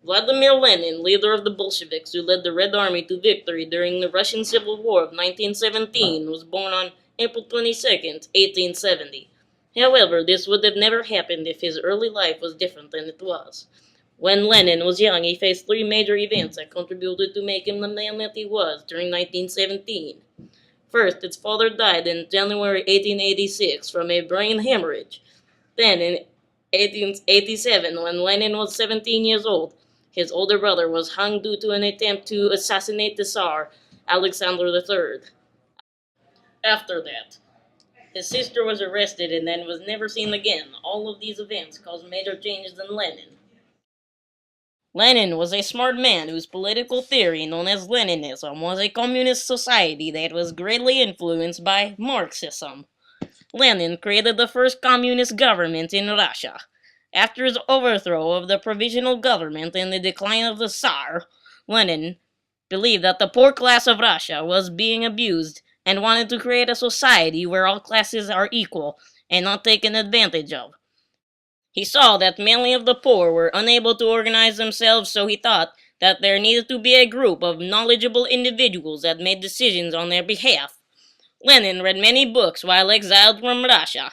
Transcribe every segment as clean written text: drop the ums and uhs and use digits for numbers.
Vladimir Lenin, leader of the Bolsheviks who led the Red Army to victory during the Russian Civil War of 1917, was born on April 22, 1870. However, this would have never happened if his early life was different than it was. When Lenin was young, he faced three major events that contributed to make him the man that he was during 1917. First, his father died in January 1886 from a brain hemorrhage. Then, in 1887, when Lenin was 17 years old, his older brother was hung due to an attempt to assassinate the Tsar, Alexander III. After that, his sister was arrested and then was never seen again. All of these events caused major changes in Lenin. Lenin was a smart man whose political theory, known as Leninism, was a communist society that was greatly influenced by Marxism. Lenin created the first communist government in Russia. After his overthrow of the provisional government and the decline of the Tsar, Lenin believed that the poor class of Russia was being abused and wanted to create a society where all classes are equal and not taken advantage of. He saw that many of the poor were unable to organize themselves, so he thought that there needed to be a group of knowledgeable individuals that made decisions on their behalf. Lenin read many books while exiled from Russia,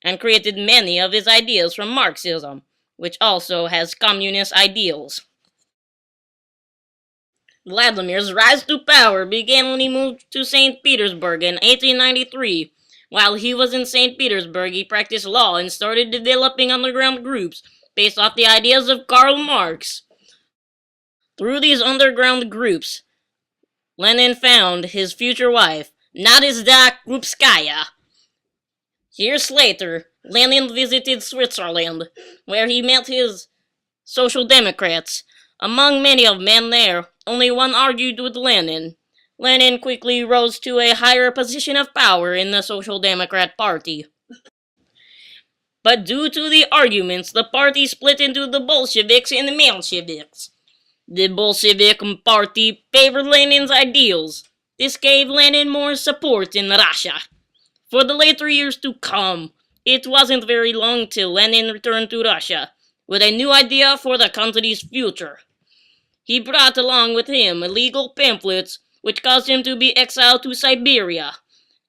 and created many of his ideas from Marxism, which also has communist ideals. Vladimir's rise to power began when he moved to St. Petersburg in 1893. While he was in St. Petersburg, he practiced law and started developing underground groups based off the ideas of Karl Marx. Through these underground groups, Lenin found his future wife, Nadezhda Krupskaya. Years later, Lenin visited Switzerland, where he met his Social Democrats. Among many of men there, only one argued with Lenin. Lenin quickly rose to a higher position of power in the Social Democrat Party. But due to the arguments, the party split into the Bolsheviks and the Mensheviks. The Bolshevik Party favored Lenin's ideals. This gave Lenin more support in Russia. For the later years to come, it wasn't very long till Lenin returned to Russia with a new idea for the country's future. He brought along with him illegal pamphlets which caused him to be exiled to Siberia.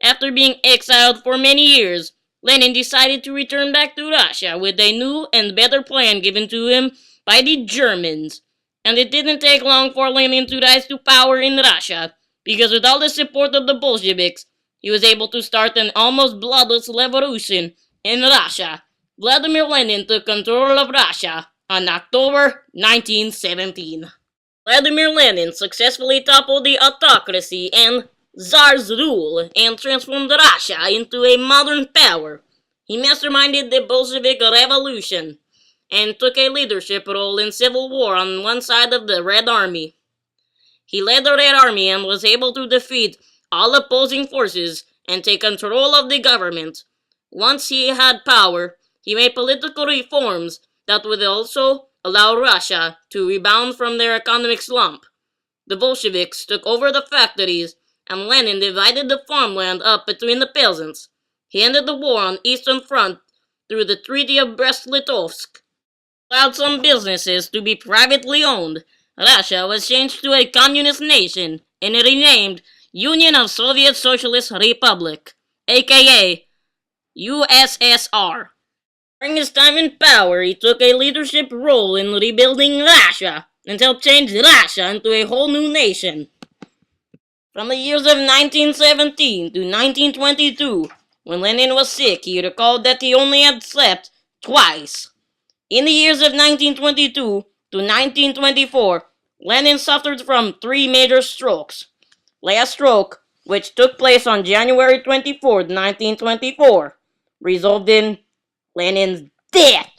After being exiled for many years, Lenin decided to return back to Russia with a new and better plan given to him by the Germans. And it didn't take long for Lenin to rise to power in Russia, because with all the support of the Bolsheviks, he was able to start an almost bloodless revolution in Russia. Vladimir Lenin took control of Russia on October 1917. Vladimir Lenin successfully toppled the autocracy and Tsar's rule and transformed Russia into a modern power. He masterminded the Bolshevik Revolution and took a leadership role in civil war on one side of the Red Army. He led the Red Army and was able to defeat all opposing forces and take control of the government. Once he had power, he made political reforms that would also allow Russia to rebound from their economic slump. The Bolsheviks took over the factories, and Lenin divided the farmland up between the peasants. He ended the war on the Eastern Front through the Treaty of Brest-Litovsk, allowed some businesses to be privately owned. Russia was changed to a communist nation and renamed Union of Soviet Socialist Republic, aka USSR. During his time in power, he took a leadership role in rebuilding Russia and helped change Russia into a whole new nation. From the years of 1917 to 1922, when Lenin was sick, he recalled that he only had slept twice. In the years of 1922 to 1924, Lenin suffered from 3 major strokes. Last stroke, which took place on January 24, 1924, resulted in Lenin's death.